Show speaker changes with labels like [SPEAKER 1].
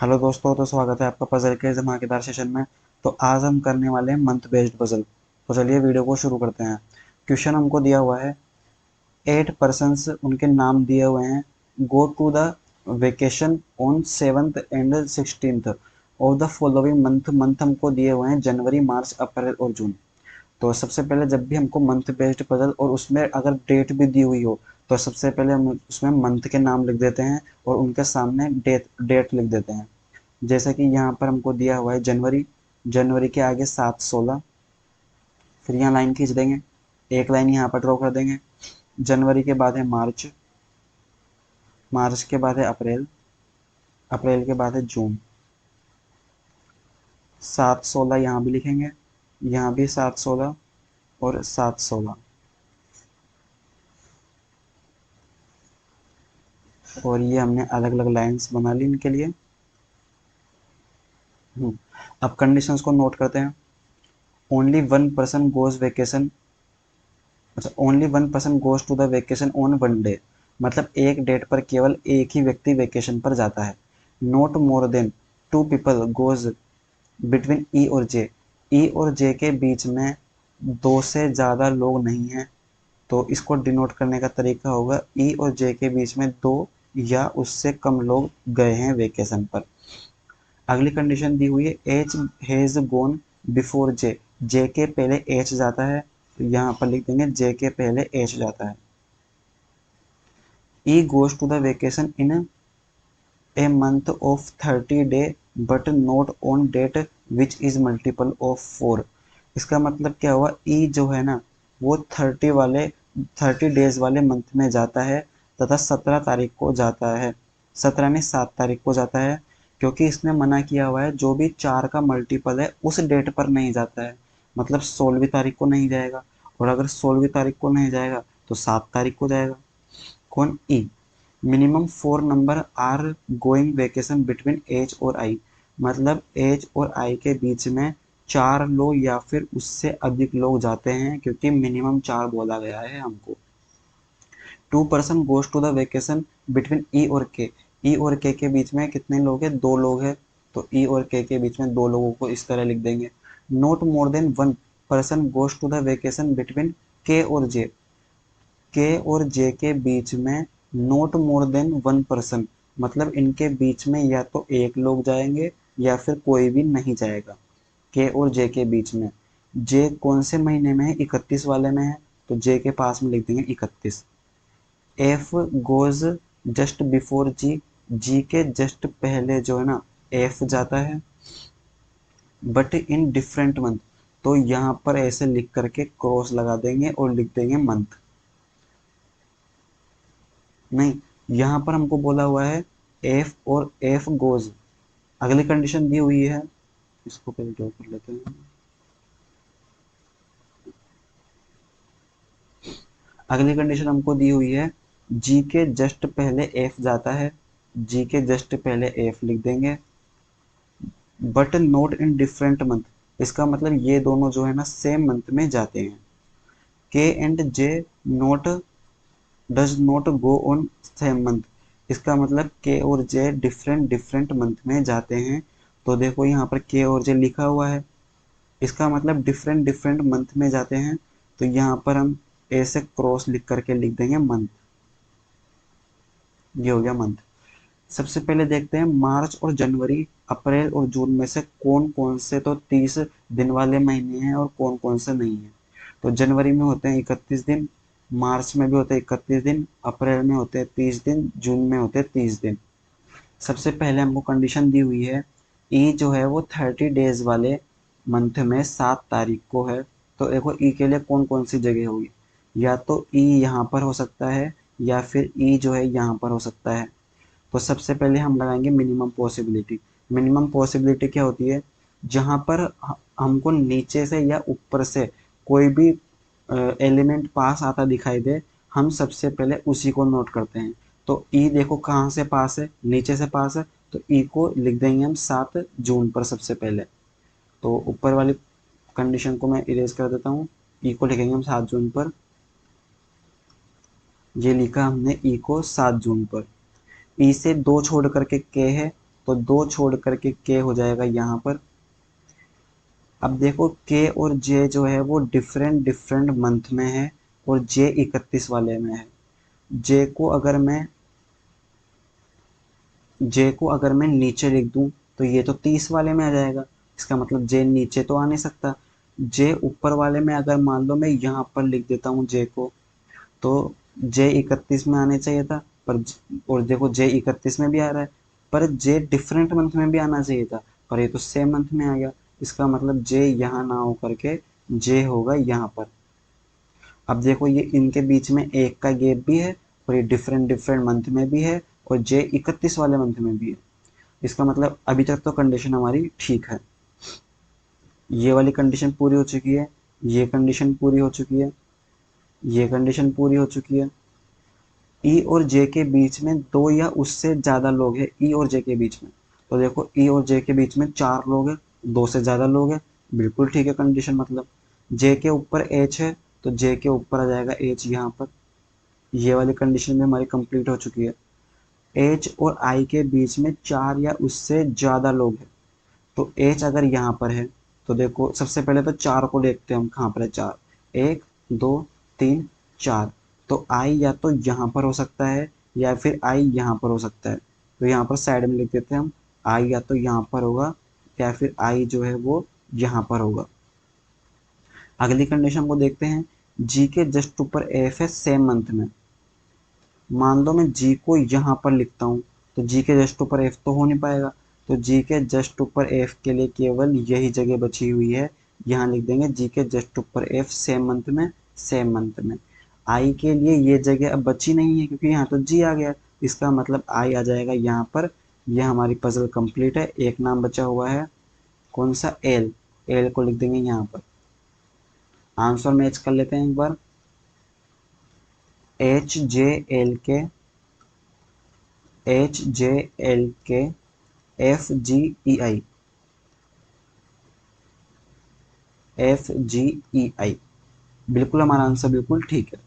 [SPEAKER 1] Hello दोस्तों, तो स्वागत है आपका पजल के धमाकेदार सेशन में। तो आज हम करने वाले हैं मंथ बेस्ड पजल। तो चलिए वीडियो को शुरू करते हैं। क्वेश्चन हमको दिया हुआ है, 8 पर्सन्स उनके नाम दिए हुए हैं, go to the vacation on 7th and 16th of the following month. Month हमको दिए हुए हैं जनवरी, मार्च, अप्रैल और जून। तो सबसे पहले जब भी हमको मंथ बेस्ड पजल और उसमें अगर डेट भी दी हुई हो, तो सबसे पहले हम उसमें मंथ के नाम लिख देते हैं और उनके सामने डेट डेट लिख देते हैं। जैसे कि यहाँ पर हमको दिया हुआ है जनवरी, जनवरी के आगे 7-16, फिर यहाँ लाइन खींच देंगे, एक लाइन यहाँ पर ड्रॉ कर देंगे। जनवरी के बाद है मार्च, मार्च के बाद है अप्रैल, अप्रैल के बाद है जून। 7-16 यहाँ भी लिखेंगे, यहाँ भी 7-16 और 7-16, और ये हमने अलग अलग लाइन्स बना ली इनके लिए। अब कंडीशंस को नोट करते हैं। Only one person goes vacation, अच्छा, only one person goes to the vacation on one day, मतलब एक डेट पर केवल एक ही व्यक्ति वेकेशन पर जाता है। Not more then 2 people goes between E और जे, ई और जे के बीच में 2 से ज़्यादा लोग नहीं हैं। तो इसको डिनोट करने का तरीका होगा, ई और जे के बीच में 2 या उससे कम लोग गए हैं वेकेशन पर। अगली कंडीशन दी हुई है, एच हैज़ गोन बिफोर जे, जे के पहले एच जाता है, तो यहाँ पर लिख देंगे जे के पहले एच जाता है। E goes to the vacation in a month of 30 day but not on date which is multiple of 4। इसका मतलब क्या हुआ, ई जो है ना वो 30 डेज वाले मंथ में जाता है तथा 17 तारीख को जाता है, 17 नहीं 7 तारीख को जाता है। क्योंकि इसने मना किया हुआ है जो भी 4 का मल्टीपल है उस डेट पर नहीं जाता है, मतलब 16वीं तारीख को नहीं जाएगा, और अगर 16वीं तारीख को नहीं जाएगा तो 7 तारीख को जाएगा। कौन, E. Minimum 4 number are going vacation between H और आई, मतलब एच और आई के बीच में 4 लोग या फिर उससे अधिक लोग जाते हैं, क्योंकि मिनिमम 4 बोला गया है हमको। 2 person goes to the vacation between E और के, ई और के बीच में कितने लोग हैं, 2 लोग हैं, तो ई और के बीच में 2 लोगों को इस तरह लिख देंगे। Not more than 1 person goes to the vacation between K और जे, के और जे के बीच में नॉट मोर देन 1 पर्सन, मतलब इनके बीच में या तो एक लोग जाएंगे या फिर कोई भी नहीं जाएगा, के और जे के बीच में। जे कौन से महीने में है, 31 वाले में है, तो जे के पास में लिख देंगे 31। एफ गोज जस्ट बिफोर जी, जी के जस्ट पहले जो है ना एफ जाता है, बट इन डिफरेंट मंथ, तो यहाँ पर ऐसे लिख करके क्रॉस लगा देंगे और लिख देंगे मंथ। नहीं, यहाँ पर हमको बोला हुआ है एफ और एफ गोज। अगली कंडीशन दी हुई है, इसको पहले ड्रॉ कर लेते हैं। अगली कंडीशन हमको दी हुई है, जी के जस्ट पहले एफ जाता है, जी के जस्ट पहले एफ लिख देंगे, but not in different month, इसका मतलब ये दोनों जो है ना सेम मंथ में जाते हैं। के and J not does not go on same month, इसका मतलब के और जे डिफरेंट डिफरेंट मंथ में जाते हैं। तो देखो यहाँ पर के और जे लिखा हुआ है, इसका मतलब डिफरेंट डिफरेंट मंथ में जाते हैं, तो यहाँ पर हम ऐसे क्रॉस लिख करके लिख देंगे मंथ। ये हो गया मंथ। सबसे पहले देखते हैं मार्च और जनवरी, अप्रैल और जून में से कौन कौन से तो 30 दिन वाले महीने हैं और कौन कौन से नहीं है। तो जनवरी में होते हैं 31 दिन, मार्च में भी होते हैं 31 दिन, अप्रैल में होते हैं 30 दिन, जून में होते हैं 30 दिन। सबसे पहले हमको कंडीशन दी हुई है, ई जो है वो 30 डेज वाले मंथ में 7 तारीख को है। तो देखो ई के लिए कौन कौन सी जगह होगी, या तो ई यहाँ पर हो सकता है या फिर ई जो है यहाँ पर हो सकता है। तो सबसे पहले हम लगाएंगे मिनिमम पॉसिबिलिटी। मिनिमम पॉसिबिलिटी क्या होती है, जहाँ पर हमको नीचे से या ऊपर से कोई भी एलिमेंट पास आता दिखाई दे, हम सबसे पहले उसी को नोट करते हैं। तो ई देखो कहाँ से पास है, नीचे से पास है, तो ई को लिख देंगे हम 7 जून पर सबसे पहले। तो ऊपर वाली कंडीशन को मैं इरेज कर देता हूँ, ई को लिखेंगे हम 7 जून पर। ये लिखा हमने ई को 7 जून पर। ई से 2 छोड़ करके के है, तो 2 छोड़ करके के हो जाएगा यहाँ पर। अब देखो के और जे जो है वो डिफरेंट डिफरेंट मंथ में है और जे 31 वाले में है। जे को अगर मैं नीचे लिख दूं तो ये तो 30 वाले में आ जाएगा। इसका मतलब जे नीचे तो आ नहीं सकता। जे ऊपर वाले में अगर मान लो मैं यहाँ पर लिख देता हूँ जे को, तो जे 31 में आने चाहिए था, पर और देखो जे 31 में भी आ रहा है, पर जे डिफरेंट मंथ में भी आना चाहिए था, पर ये तो सेम मंथ में आ गया। इसका मतलब जे यहाँ ना हो करके जे होगा यहाँ पर। अब देखो ये इनके बीच में एक का गैप भी है और ये डिफरेंट डिफरेंट मंथ में भी है और जे 31 वाले मंथ में भी है। इसका मतलब अभी तक तो कंडीशन हमारी ठीक है। ये वाली कंडीशन पूरी हो चुकी है, ये कंडीशन पूरी हो चुकी है, ये कंडीशन पूरी हो चुकी है। ई और जे के बीच में 2 या उससे ज़्यादा लोग हैं, ई और जे के बीच में। तो देखो ई और जे के बीच में 4 लोग हैं, 2 से ज़्यादा लोग हैं, बिल्कुल ठीक है कंडीशन। मतलब जे के ऊपर एच है तो जे के ऊपर आ जाएगा एच यहाँ पर। ये वाली कंडीशन भी हमारी कंप्लीट हो चुकी है। एच और आई के बीच में 4 या उससे ज़्यादा लोग हैं, तो एच अगर यहाँ पर है तो देखो सबसे पहले तो 4 को देखते हैं हम कहाँ पर है। 4, 1 2 3 4। तो आई या तो यहाँ पर हो सकता है या फिर आई यहाँ पर हो सकता है। तो यहाँ पर साइड में लिख देते हैं हम, आई या तो यहाँ पर होगा या फिर आई जो है वो यहाँ पर होगा। अगली कंडीशन को देखते हैं। जी के जस्ट ऊपर एफ है सेम मंथ में। मान लो मैं जी को यहाँ पर लिखता हूँ तो जी के जस्ट ऊपर एफ तो हो नहीं पाएगा, तो जी के जस्ट ऊपर एफ के लिए केवल यही जगह बची हुई है। यहाँ लिख देंगे जी के जस्ट ऊपर एफ सेम मंथ में, सेम मंथ में। आई के लिए ये जगह अब बची नहीं है क्योंकि यहाँ तो जी आ गया। इसका मतलब आई आ जाएगा यहाँ पर। यह हमारी पजल कंप्लीट है। एक नाम बचा हुआ है, कौन सा, एल। एल को लिख देंगे यहाँ पर। आंसर मैच कर लेते हैं एक बार। एच जे एल के, एच जे एल के, एफ जी ई आई, एफ जी ई आई। बिल्कुल हमारा आंसर बिल्कुल ठीक है।